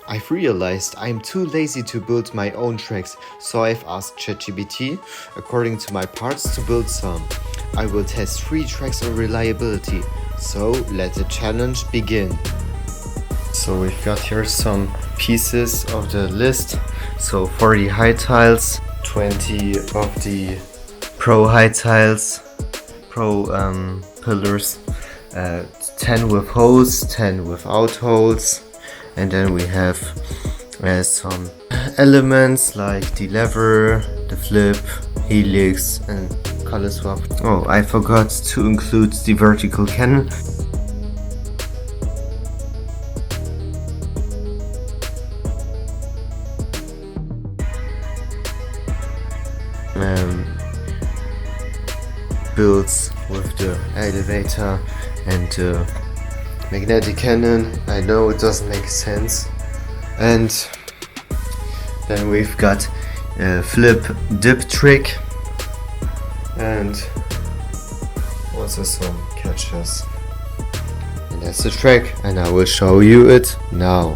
I've realized I'm too lazy to build my own tracks, so I've asked ChatGPT, according to my parts, to build some. I will test 3 tracks on reliability, so let the challenge begin. So we've got here some pieces of the list. So 40 height tiles, 20 of the pro height tiles, pro pillars, 10 with holes, 10 without holes, and then we have some elements like the lever, the flip, helix, and color swap. Oh, I forgot to include the vertical cannon. Builds with the elevator and the magnetic cannon. I know it doesn't make sense. And then we've got a flip dip trick and also some catches. And that's the track, and I will show you it now.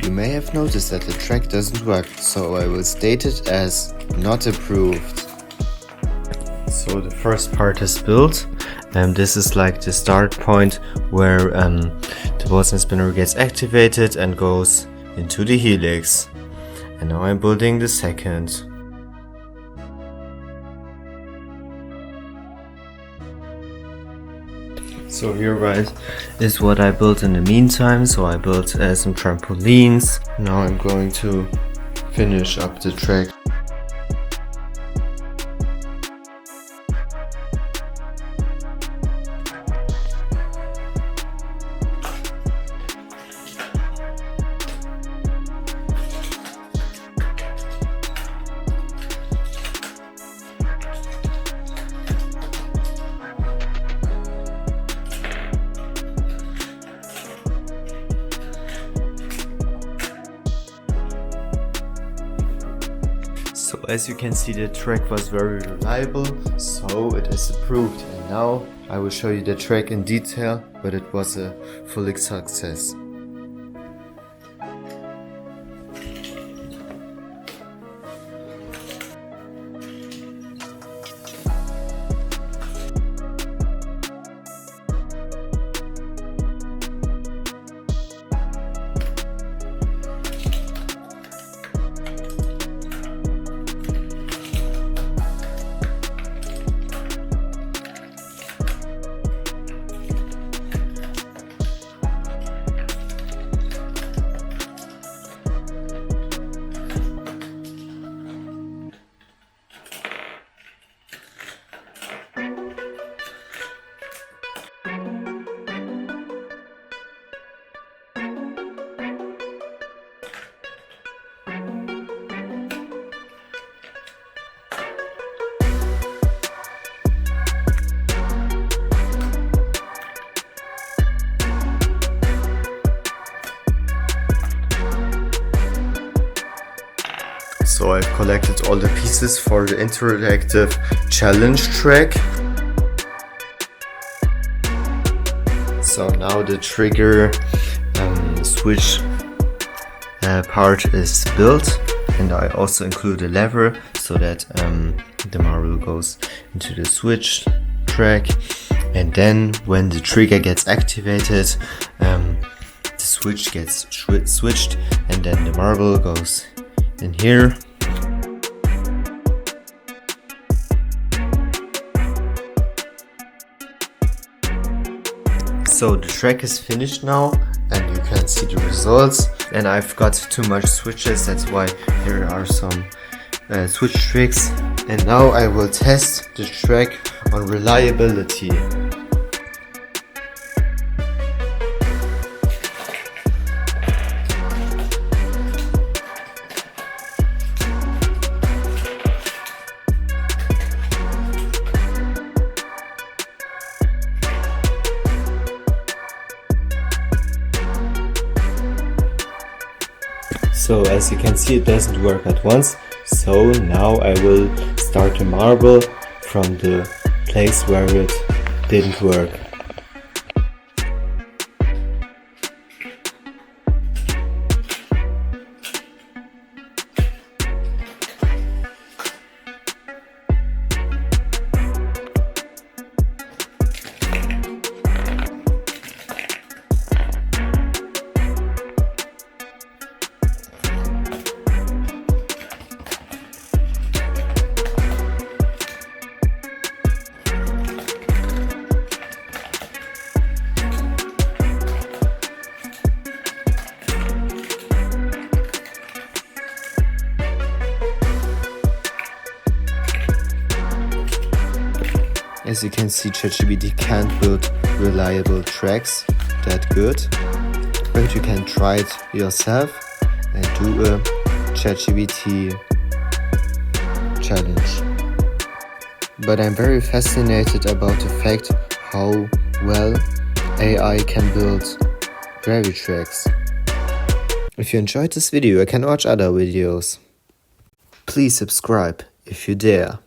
You may have noticed that the track doesn't work, so I will state it as not approved. So the first part is built, and this is like the start point where the Boston spinner gets activated and goes into the helix. And now I'm building the second. So here, guys, is what I built in the meantime. So I built some trampolines. Now I'm going to finish up the track. So as you can see, the track was very reliable, so it is approved. And now I will show you the track in detail, but it was a full success. So I've collected all the pieces for the interactive challenge track. So now the trigger switch part is built, and I also include a lever so that the marble goes into the switch track, and then when the trigger gets activated, the switch gets switched, and then the marble goes in here. So the track is finished now, and you can see the results. And I've got too much switches, that's why here are some switch tricks. And now I will test the track on reliability. So as you can see, it doesn't work at once. So now I will start the marble from the place where it didn't work. As you can see, ChatGPT can't build reliable tracks that good, but you can try it yourself and do a ChatGPT challenge. But I'm very fascinated about the fact how well AI can build GraviTrax. If you enjoyed this video, you can watch other videos. Please subscribe if you dare.